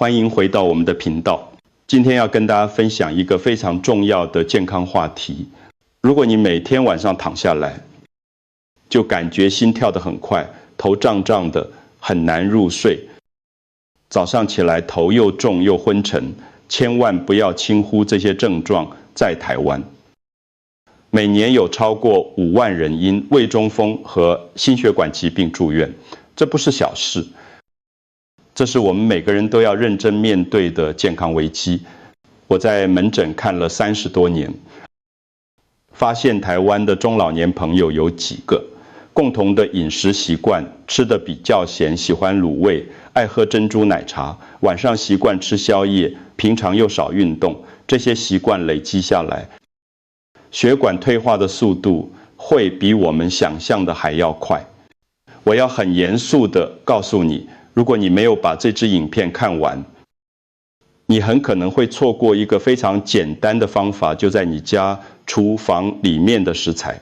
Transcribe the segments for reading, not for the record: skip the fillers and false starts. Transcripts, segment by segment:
欢迎回到我们的频道。今天要跟大家分享一个非常重要的健康话题。如果你每天晚上躺下来，就感觉心跳得很快，头胀胀的，很难入睡，早上起来头又重又昏沉，千万不要轻忽这些症状在台湾。每年有超过5万人因胃中风和心血管疾病住院，这不是小事。这是我们每个人都要认真面对的健康危机。我在门诊看了30多年，发现台湾的中老年朋友有几个共同的饮食习惯：吃得比较咸，喜欢卤味，爱喝珍珠奶茶，晚上习惯吃宵夜，平常又少运动。这些习惯累积下来，血管退化的速度会比我们想象的还要快。我要很严肃地告诉你，如果你没有把这支影片看完，你很可能会错过一个非常简单的方法，就在你家厨房里面的食材，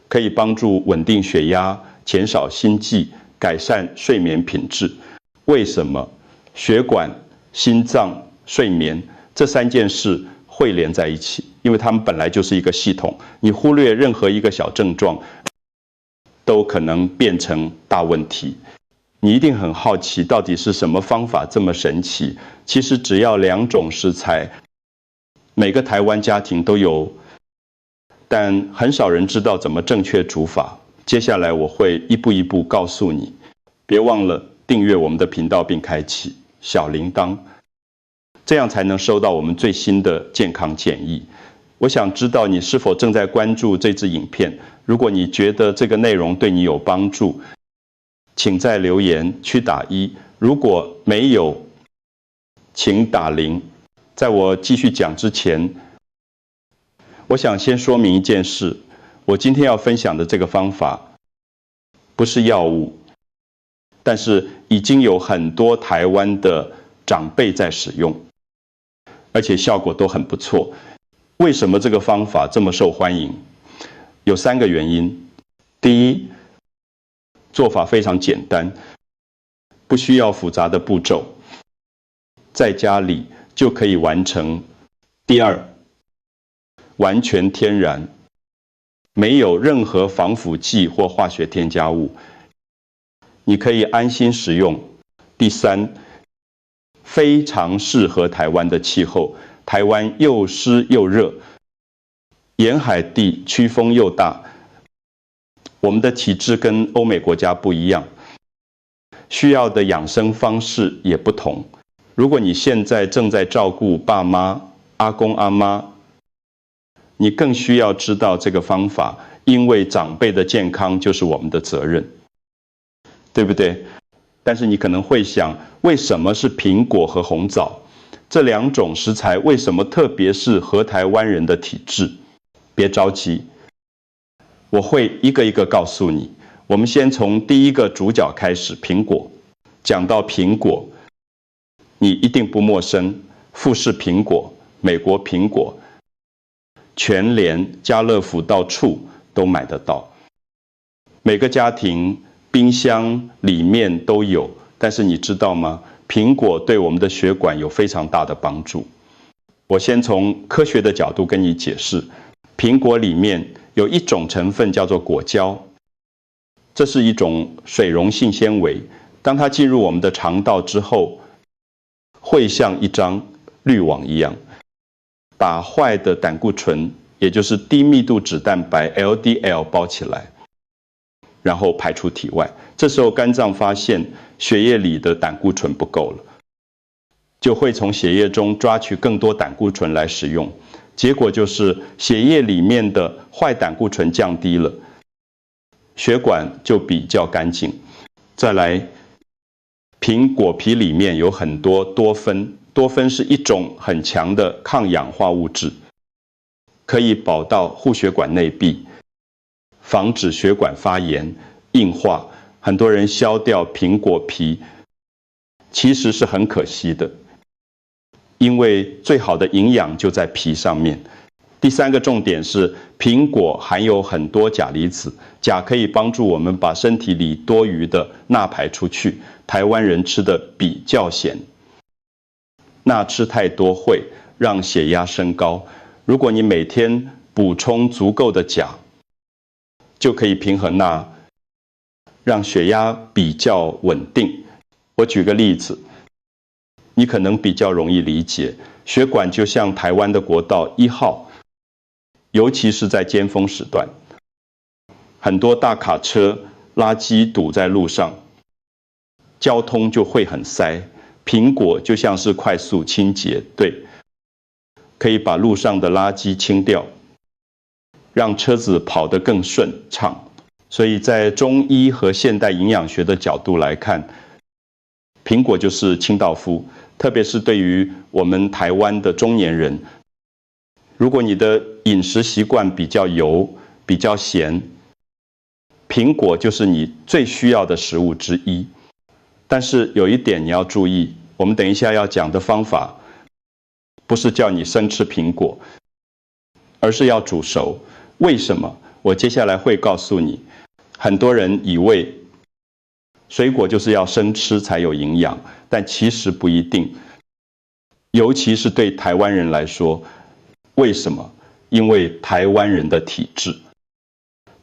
可以帮助稳定血压、减少心悸、改善睡眠品质。为什么？血管、心脏、睡眠这3件事会连在一起，因为它们本来就是一个系统。你忽略任何一个小症状，都可能变成大问题。你一定很好奇，到底是什么方法这么神奇？其实只要2种食材，每个台湾家庭都有，但很少人知道怎么正确煮法。接下来我会一步一步告诉你，别忘了订阅我们的频道并开启小铃铛，这样才能收到我们最新的健康建议。我想知道你是否正在关注这支影片。如果你觉得这个内容对你有帮助，请在留言区打1，如果没有，请打0。在我继续讲之前，我想先说明一件事，我今天要分享的这个方法不是药物，但是已经有很多台湾的长辈在使用，而且效果都很不错。为什么这个方法这么受欢迎？有3个原因。第一，做法非常简单，不需要复杂的步骤，在家里就可以完成。第二，完全天然，没有任何防腐剂或化学添加物，你可以安心食用。第三，非常适合台湾的气候，台湾又湿又热，沿海地区风又大，我们的体质跟欧美国家不一样，需要的养生方式也不同。如果你现在正在照顾爸妈、阿公阿妈，你更需要知道这个方法，因为长辈的健康就是我们的责任，对不对？但是你可能会想，为什么是苹果和红枣？这2种食材为什么特别适合台湾人的体质？别着急，我会一个一个告诉你。我们先从第一个主角开始，苹果。讲到苹果，你一定不陌生，富士苹果、美国苹果、全联、家乐福到处都买得到。每个家庭冰箱里面都有，但是你知道吗？苹果对我们的血管有非常大的帮助。我先从科学的角度跟你解释。苹果里面有一种成分叫做果胶，这是一种水溶性纤维。当它进入我们的肠道之后，会像一张滤网一样，把坏的胆固醇，也就是低密度脂蛋白 LDL 包起来，然后排出体外。这时候肝脏发现血液里的胆固醇不够了，就会从血液中抓取更多胆固醇来使用。结果就是血液里面的坏胆固醇降低了，血管就比较干净。再来，苹果皮里面有很多多酚，多酚是一种很强的抗氧化物质，可以保到护血管内壁，防止血管发炎、硬化。很多人削掉苹果皮，其实是很可惜的，因为最好的营养就在皮上面。第3个重点是，苹果含有很多钾离子，钾可以帮助我们把身体里多余的钠排出去。台湾人吃的比较咸，钠吃太多会让血压升高。如果你每天补充足够的钾，就可以平衡钠，让血压比较稳定。我举个例子，你可能比较容易理解。血管就像台湾的国道1号，尤其是在尖峰时段，很多大卡车、垃圾堵在路上，交通就会很塞。苹果就像是快速清洁队，可以把路上的垃圾清掉，让车子跑得更顺畅。所以在中医和现代营养学的角度来看，苹果就是清道夫，特别是对于我们台湾的中年人，如果你的饮食习惯比较油、比较咸，苹果就是你最需要的食物之一。但是有一点你要注意，我们等一下要讲的方法，不是叫你生吃苹果，而是要煮熟。为什么？我接下来会告诉你。很多人以为水果就是要生吃才有营养，但其实不一定。尤其是对台湾人来说，为什么？因为台湾人的体质，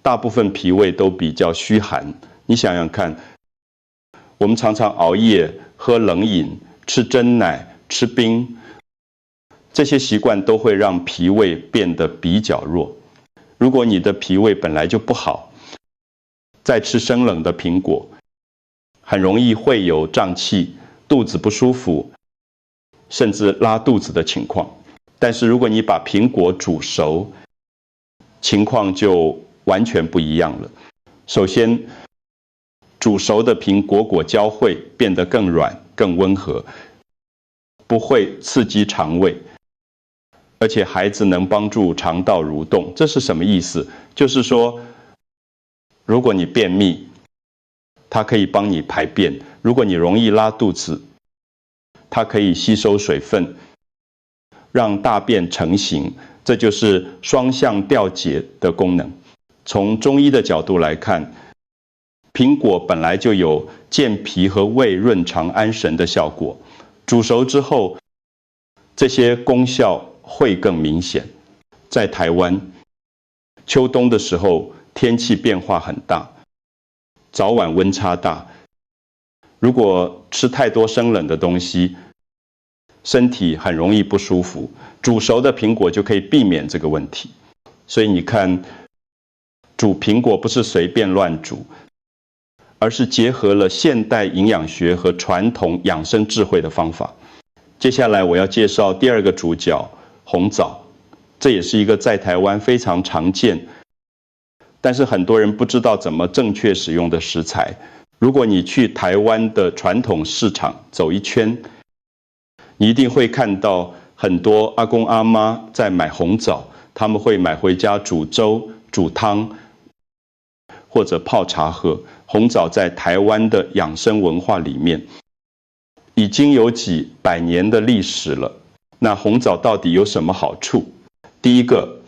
大部分脾胃都比较虚寒。你想想看，我们常常熬夜、喝冷饮、吃珍奶、吃冰，这些习惯都会让脾胃变得比较弱。如果你的脾胃本来就不好，再吃生冷的苹果，很容易会有胀气、肚子不舒服，甚至拉肚子的情况。但是如果你把苹果煮熟，情况就完全不一样了。首先，煮熟的苹果果胶会变得更软、更温和，不会刺激肠胃，而且孩子能帮助肠道蠕动。这是什么意思？就是说，如果你便秘，它可以帮你排便；如果你容易拉肚子，它可以吸收水分，让大便成型。这就是双向调节的功能。从中医的角度来看，苹果本来就有健脾和胃、润肠安神的效果，煮熟之后，这些功效会更明显。在台湾，秋冬的时候天气变化很大，早晚温差大，如果吃太多生冷的东西，身体很容易不舒服。煮熟的苹果就可以避免这个问题。所以你看，煮苹果不是随便乱煮，而是结合了现代营养学和传统养生智慧的方法。接下来我要介绍第二个主角，红枣。这也是一个在台湾非常常见，但是很多人不知道怎么正确使用的食材。如果你去台湾的传统市场走一圈，你一定会看到很多阿公阿妈在买红枣，他们会买回家煮粥、煮汤，或者泡茶喝。红枣在台湾的养生文化里面，已经有几百年的历史了。那红枣到底有什么好处？第一个，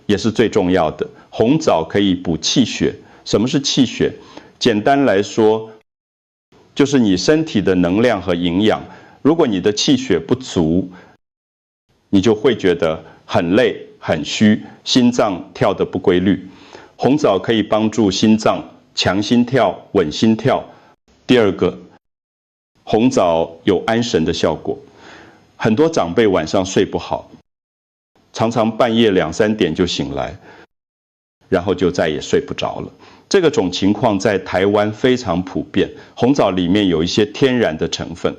也是最重要的，红枣可以补气血。什么是气血？简单来说，就是你身体的能量和营养。如果你的气血不足，你就会觉得很累、很虚，心脏跳得不规律。红枣可以帮助心脏强心跳、稳心跳。第二个，红枣有安神的效果。很多长辈晚上睡不好，常常半夜2、3点就醒来，然后就再也睡不着了。这种情况在台湾非常普遍。红枣里面有一些天然的成分，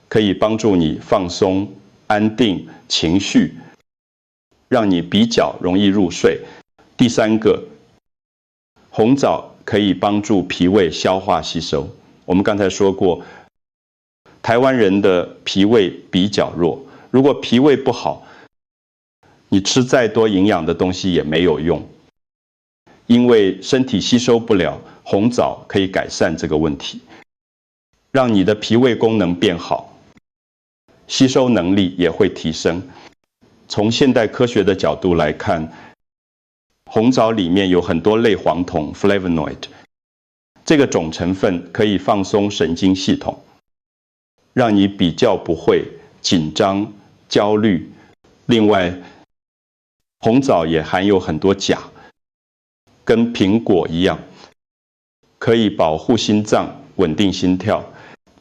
可以帮助你放松、安定情绪，让你比较容易入睡。第三个，红枣可以帮助脾胃消化吸收。我们刚才说过，台湾人的脾胃比较弱，如果脾胃不好，你吃再多营养的东西也没有用，因为身体吸收不了。红枣可以改善这个问题，让你的脾胃功能变好，吸收能力也会提升。从现代科学的角度来看，红枣里面有很多类黄酮 flavonoid， 这个总成分可以放松神经系统，让你比较不会紧张、焦虑。另外，红枣也含有很多钾，跟苹果一样，可以保护心脏、稳定心跳。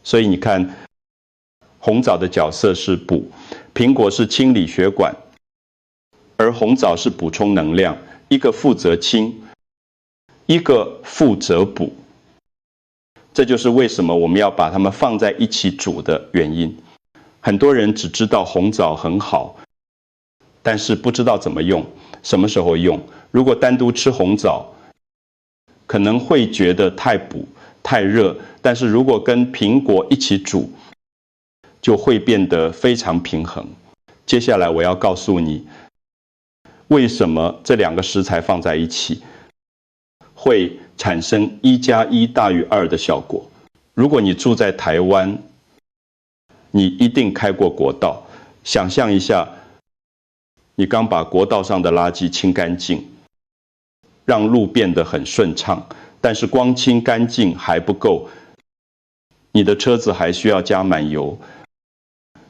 所以你看，红枣的角色是补，苹果是清理血管，而红枣是补充能量。一个负责清，一个负责补。这就是为什么我们要把它们放在一起煮的原因。很多人只知道红枣很好，但是不知道怎么用，什么时候用。如果单独吃红枣，可能会觉得太补、太热，但是如果跟苹果一起煮，就会变得非常平衡。接下来我要告诉你，为什么这两个食材放在一起会产生1+1=2的效果。如果你住在台湾，你一定开过国道，想象一下，你刚把国道上的垃圾清干净，让路变得很顺畅，但是光清干净还不够，你的车子还需要加满油，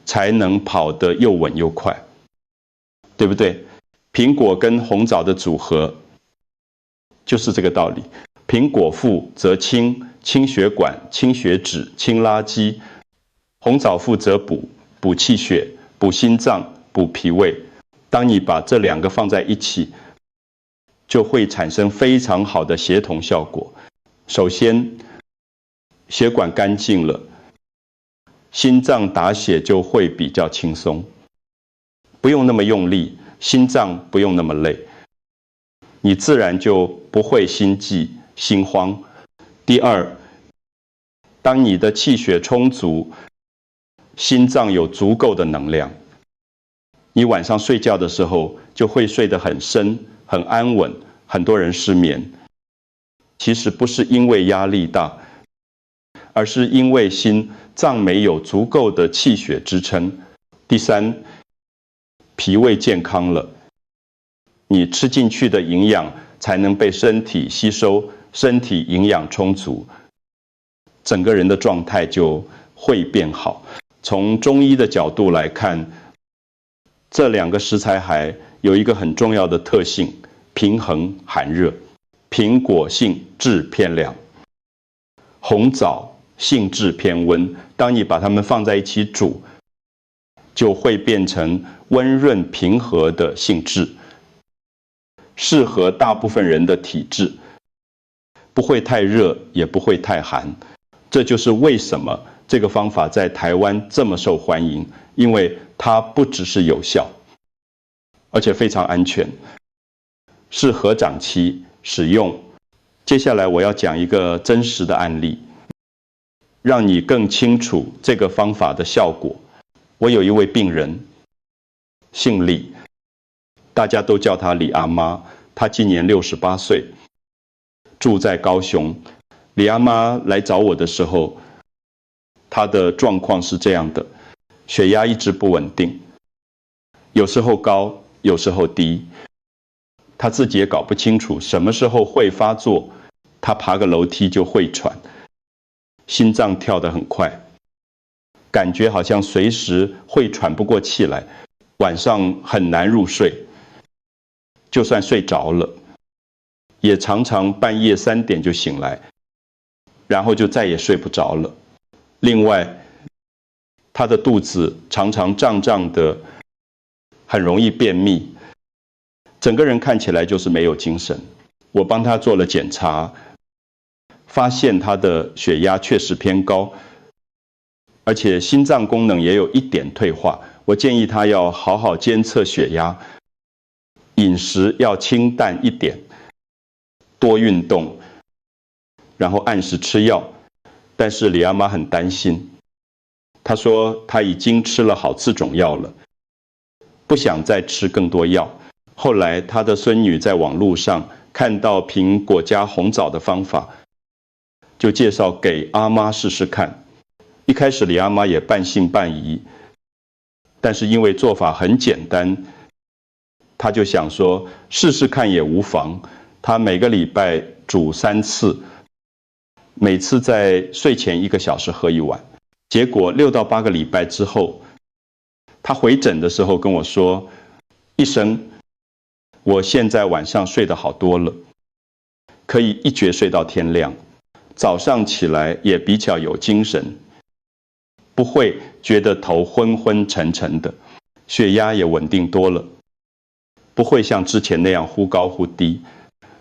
才能跑得又稳又快，对不对？苹果跟红枣的组合就是这个道理。苹果负责清血管、清血脂、清垃圾；红枣负责补气血、补心脏、补脾胃。当你把这两个放在一起，就会产生非常好的协同效果。首先，血管干净了，心脏打血就会比较轻松，不用那么用力，心脏不用那么累，你自然就不会心悸、心慌。第二，当你的气血充足，心脏有足够的能量，你晚上睡觉的时候就会睡得很深、很安稳。很多人失眠，其实不是因为压力大，而是因为心脏没有足够的气血支撑。第三，脾胃健康了，你吃进去的营养才能被身体吸收，身体营养充足，整个人的状态就会变好。从中医的角度来看，这两个食材还有一个很重要的特性，平衡寒热。苹果性质偏凉，红枣性质偏温。当你把它们放在一起煮，就会变成温润平和的性质，适合大部分人的体质，不会太热，也不会太寒。这就是为什么这个方法在台湾这么受欢迎，因为它不只是有效，而且非常安全，适合长期使用。接下来我要讲一个真实的案例，让你更清楚这个方法的效果。我有一位病人，姓李，大家都叫她李阿妈，她今年68岁，住在高雄。李阿妈来找我的时候，她的状况是这样的，血压一直不稳定，有时候高，有时候低。他自己也搞不清楚什么时候会发作，他爬个楼梯就会喘，心脏跳得很快，感觉好像随时会喘不过气来，晚上很难入睡，就算睡着了，也常常半夜3点就醒来，然后就再也睡不着了。另外，他的肚子常常胀胀的，很容易便秘，整个人看起来就是没有精神。我帮他做了检查，发现他的血压确实偏高，而且心脏功能也有一点退化。我建议他要好好监测血压，饮食要清淡一点，多运动，然后按时吃药。但是李阿妈很担心，她说她已经吃了好几种药了，不想再吃更多药。后来他的孙女在网络上看到苹果加红枣的方法，就介绍给阿妈试试看。一开始李阿妈也半信半疑，但是因为做法很简单，她就想说试试看也无妨。她每个礼拜煮3次，每次在睡前1个小时喝1碗。结果6到8个礼拜之后，他回诊的时候跟我说：“医生，我现在晚上睡得好多了，可以一觉睡到天亮，早上起来也比较有精神，不会觉得头昏昏沉沉的，血压也稳定多了，不会像之前那样忽高忽低，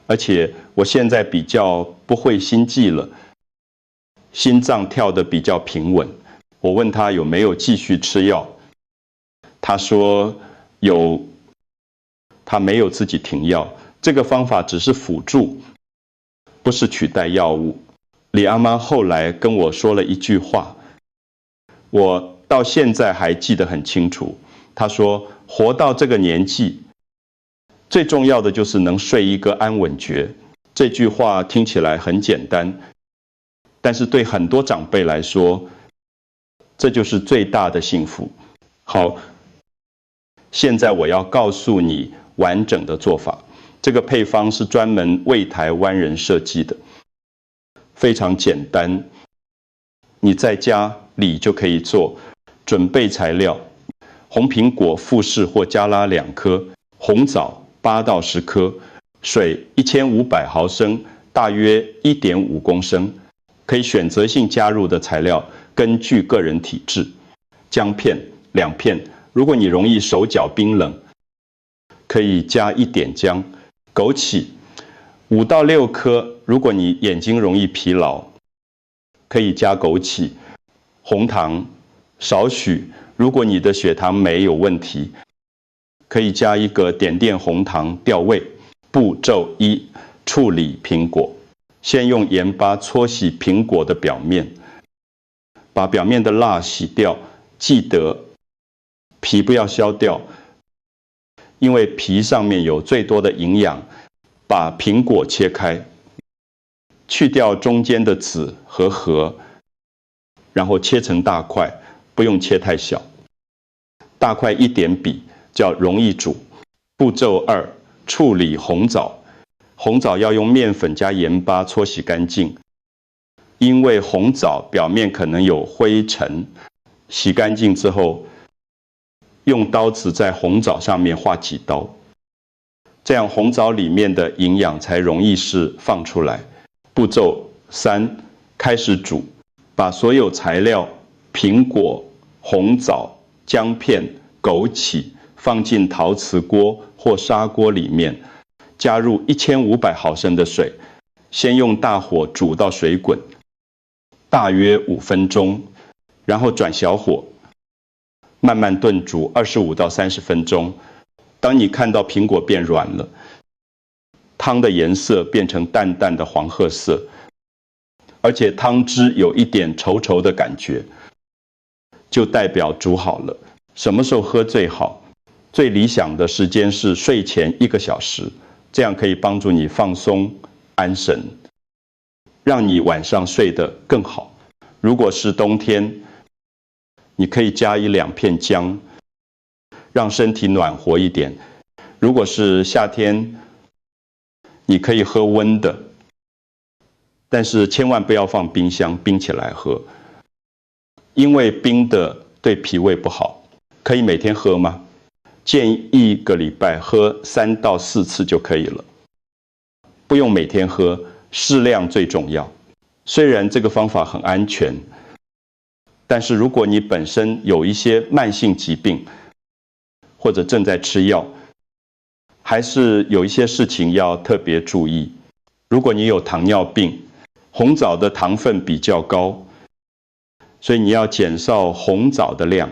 而且我现在比较不会心悸了，心脏跳得比较平稳。”我问他有没有继续吃药，他说有，他没有自己停药，这个方法只是辅助，不是取代药物。李阿妈后来跟我说了一句话，我到现在还记得很清楚。她说：“活到这个年纪，最重要的就是能睡一个安稳觉。”这句话听起来很简单，但是对很多长辈来说，这就是最大的幸福。好，现在我要告诉你完整的做法。这个配方是专门为台湾人设计的，非常简单，你在家里就可以做。准备材料：红苹果富士或加拉2颗，红枣8到10颗，水1500毫升，大约1.5公升。可以选择性加入的材料，根据个人体质。姜片2片，如果你容易手脚冰冷，可以加1点姜。枸杞5到6颗，如果你眼睛容易疲劳，可以加枸杞。红糖少许，如果你的血糖没有问题，可以加一个点点红糖调味。步骤1：处理苹果。先用盐巴搓洗苹果的表面，把表面的蜡洗掉，记得皮不要削掉，因为皮上面有最多的营养。把苹果切开，去掉中间的籽和核，然后切成大块，不用切太小，大块一点比较容易煮。步骤2：处理红枣。红枣要用面粉加盐巴搓洗干净，因为红枣表面可能有灰尘。洗干净之后，用刀子在红枣上面划几刀，这样红枣里面的营养才容易释放出来。步骤3：开始煮。把所有材料苹果、红枣、姜片、枸杞放进陶瓷锅或砂锅里面，加入1500毫升的水，先用大火煮到水滚，大约5分钟，然后转小火，慢慢炖煮25到30分钟。当你看到苹果变软了，汤的颜色变成淡淡的黄褐色，而且汤汁有一点稠稠的感觉，就代表煮好了。什么时候喝最好？最理想的时间是睡前1个小时。这样可以帮助你放松、安神，让你晚上睡得更好。如果是冬天，你可以加1-2片姜，让身体暖和一点。如果是夏天，你可以喝温的，但是千万不要放冰箱冰起来喝，因为冰的对脾胃不好。可以每天喝吗？建议1个礼拜喝3到4次就可以了，不用每天喝，适量最重要。虽然这个方法很安全，但是如果你本身有一些慢性疾病，或者正在吃药，还是有一些事情要特别注意。如果你有糖尿病，红枣的糖分比较高，所以你要减少红枣的量，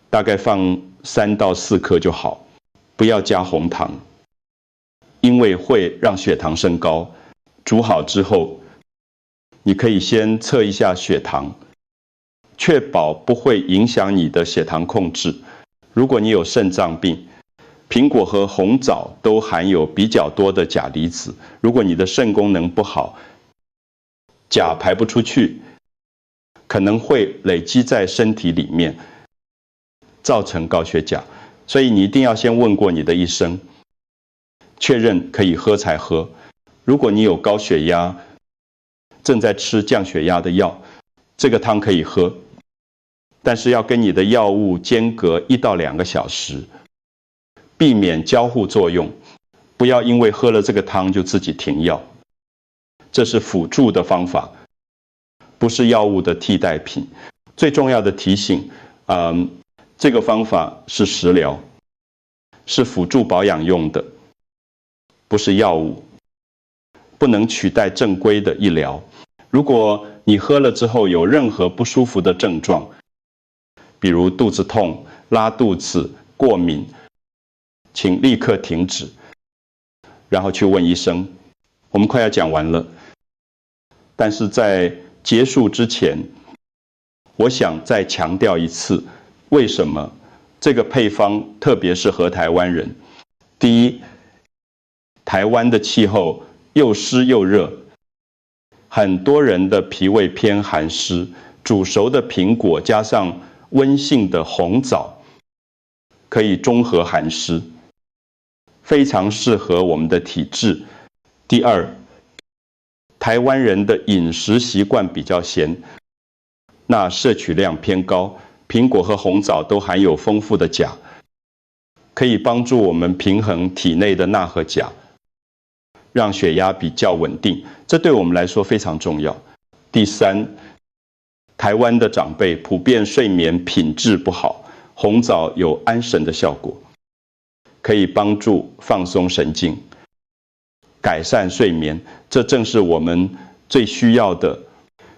大概放3到4颗就好，不要加红糖，因为会让血糖升高。煮好之后，你可以先测一下血糖，确保不会影响你的血糖控制。如果你有肾脏病，苹果和红枣都含有比较多的钾离子，如果你的肾功能不好，钾排不出去，可能会累积在身体里面，造成高血钾。所以你一定要先问过你的医生，确认可以喝才喝。如果你有高血压，正在吃降血压的药，这个汤可以喝，但是要跟你的药物间隔1到2个小时，避免交互作用，不要因为喝了这个汤就自己停药。这是辅助的方法，不是药物的替代品。最重要的提醒，这个方法是食疗，是辅助保养用的，不是药物，不能取代正规的医疗。如果你喝了之后有任何不舒服的症状，比如肚子痛、拉肚子、过敏，请立刻停止，然后去问医生。我们快要讲完了，但是在结束之前，我想再强调一次，为什么这个配方特别适合台湾人。第一，台湾的气候又湿又热，很多人的脾胃偏寒湿，煮熟的苹果加上温性的红枣，可以中和寒湿，非常适合我们的体质。第二，台湾人的饮食习惯比较咸，那摄取量偏高，苹果和红枣都含有丰富的钾，可以帮助我们平衡体内的钠和钾，让血压比较稳定，这对我们来说非常重要。第三，台湾的长辈普遍睡眠品质不好，红枣有安神的效果，可以帮助放松神经，改善睡眠，这正是我们最需要的。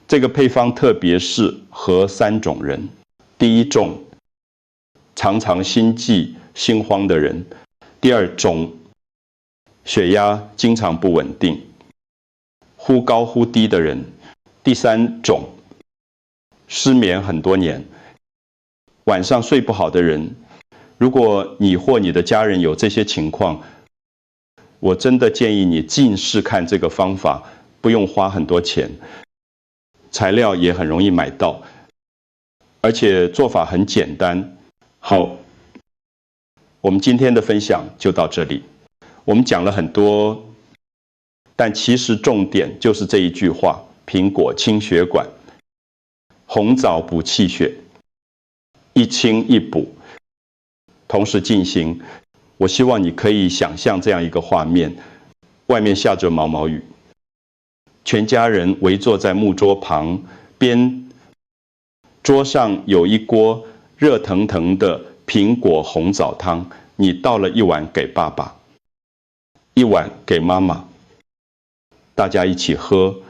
这个配方特别适合3种人。第一种，常常心悸、心慌的人；第二种，血压经常不稳定、忽高忽低的人；第三种，失眠很多年、晚上睡不好的人。如果你或你的家人有这些情况，我真的建议你尽试看这个方法，不用花很多钱，材料也很容易买到，而且做法很简单。好，我们今天的分享就到这里。我们讲了很多，但其实重点就是这一句话：苹果清血管，红枣补气血，一清一补，同时进行。我希望你可以想象这样一个画面：外面下着毛毛雨，全家人围坐在木桌旁边，桌上有一锅热腾腾的苹果红枣汤，你倒了1碗给爸爸，1碗给妈妈，大家一起喝，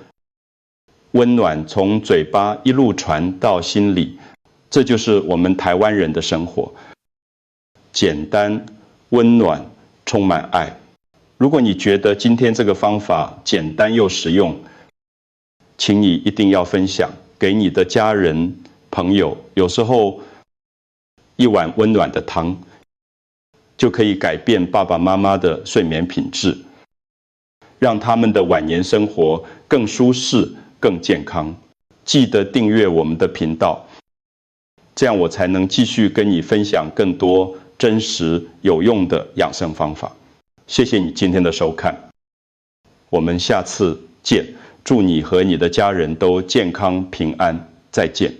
温暖从嘴巴一路传到心里。这就是我们台湾人的生活，简单、温暖，充满爱。如果你觉得今天这个方法简单又实用，请你一定要分享给你的家人、朋友。有时候1碗温暖的汤就可以改变爸爸妈妈的睡眠品质，让他们的晚年生活更舒适、更健康。记得订阅我们的频道，这样我才能继续跟你分享更多真实有用的养生方法。谢谢你今天的收看，我们下次见。祝你和你的家人都健康平安，再见。